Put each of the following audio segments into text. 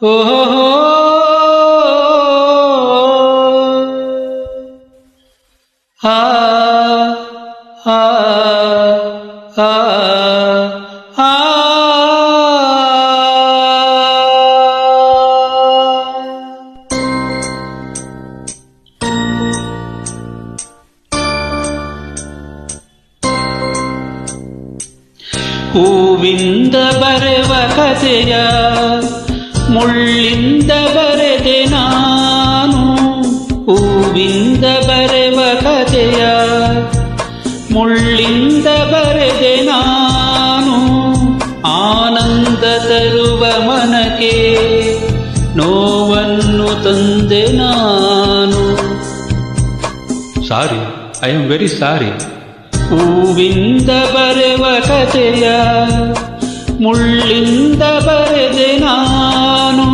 ಓಹೋ ಹಾ ಹಾ ಹಾ ಹಾ ಹೂವಿಂದ ಬರೆವ ಕಥೆಯ ಮುಳ್ಳಿಂದ ಬರೆದೆ ನಾನು. ಹೂವಿಂದ ಬರೆವ ಕಥೆಯ ಮುಳ್ಳಿಂದ ಬರೆದೆ ನಾನು. ಆನಂದ ತರುವ ಮನಕ್ಕೆ ನೋವನ್ನು ತಂದೆ ನಾನು. ಸಾರಿ, ಐ ಆಮ್ ವೆರಿ ಸಾರಿ. ಹೂವಿಂದ ಬರೆವ ಕಥೆಯ ಮುಳ್ಳಿಂದ ಬರೆದೆ ನಾನು.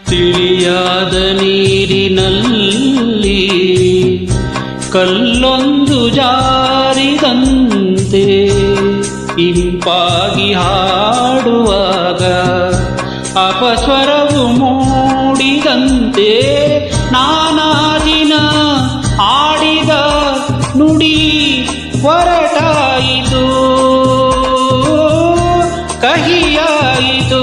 ತಿಳಿಯಾದ ನೀರಿನಲ್ಲಿ ಕಲ್ಲೊಂದು ಜಾರಿದಂತೆ, ಇಂಪಾಗಿ ಹಾಡುವಾಗ ಅಪಸ್ವರವು ಮೂಡಿದಂತೆ, ನಾನಾ ದಿನ ಆಡಿದ ನುಡಿ ಹೊರಟಾಯಿತು, ಕಹಿಯಾಯಿತು.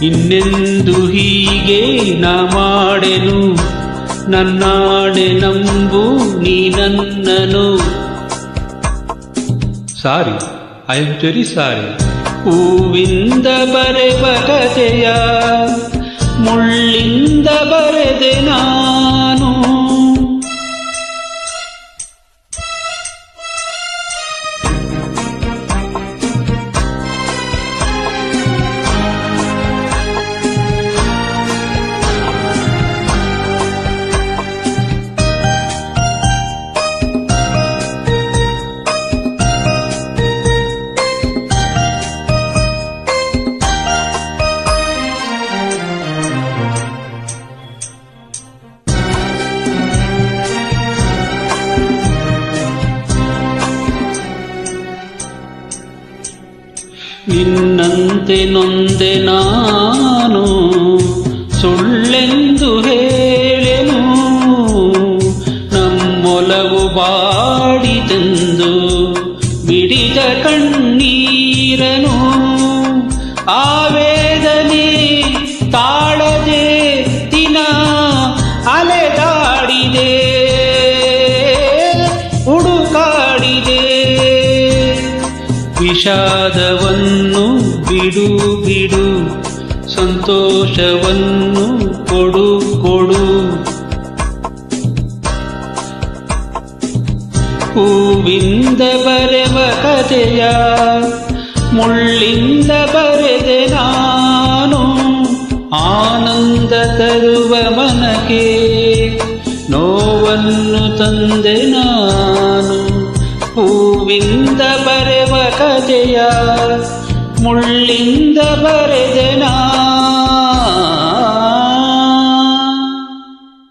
ಇನ್ನೆಂದು ಹೀಗೆ ನಾ ಮಾಡೆನು, ನನ್ನಾಡೆ ನಂಬು ನೀ ನನ್ನನು. ಸಾರಿ, ಐ ಆಮ್ ವೆರಿ ಸಾರಿ. ಹೂವಿಂದ ಬರೆವ ಕಥೆಯ ಮುಳ್ಳಿಂದ ಬರೆದೆ ನಾನು. ನಿನ್ನಂತೆ ನೊಂದೆ ನಾನು, ಸುಳ್ಳೆಂದು ಹೇಳೆನು, ನಮ್ಮೊಲವು ಬಾಡಿತೆಂದು ಬಿಡಿದ ಕಣ್ಣೀರನು. ಆ ವೇದನೆ ತಾಳದೆ ದಿನ ಅಲೆದಾಡಿದೆ, ಹುಡುಕಾಡಿದೆ. ವಿಷಾದವನ್ನು ಬಿಡು ಬಿಡು, ಸಂತೋಷವನ್ನು ಕೊಡು ಕೊಡು. ಹೂವಿಂದ ಬರೆವ ಕಥೆಯ ಮುಳ್ಳಿಂದ ಬರೆದೆ ನಾನು. ಆನಂದ ತರುವ ಮನಕ್ಕೆ ನೋವನ್ನು ತಂದೆ ನಾನು. ಹೂವಿಂದ ಬರೆವ ಕಥೆಯ ಮುಳ್ಳಿಂದ ಬರೆದೆ ನಾನು.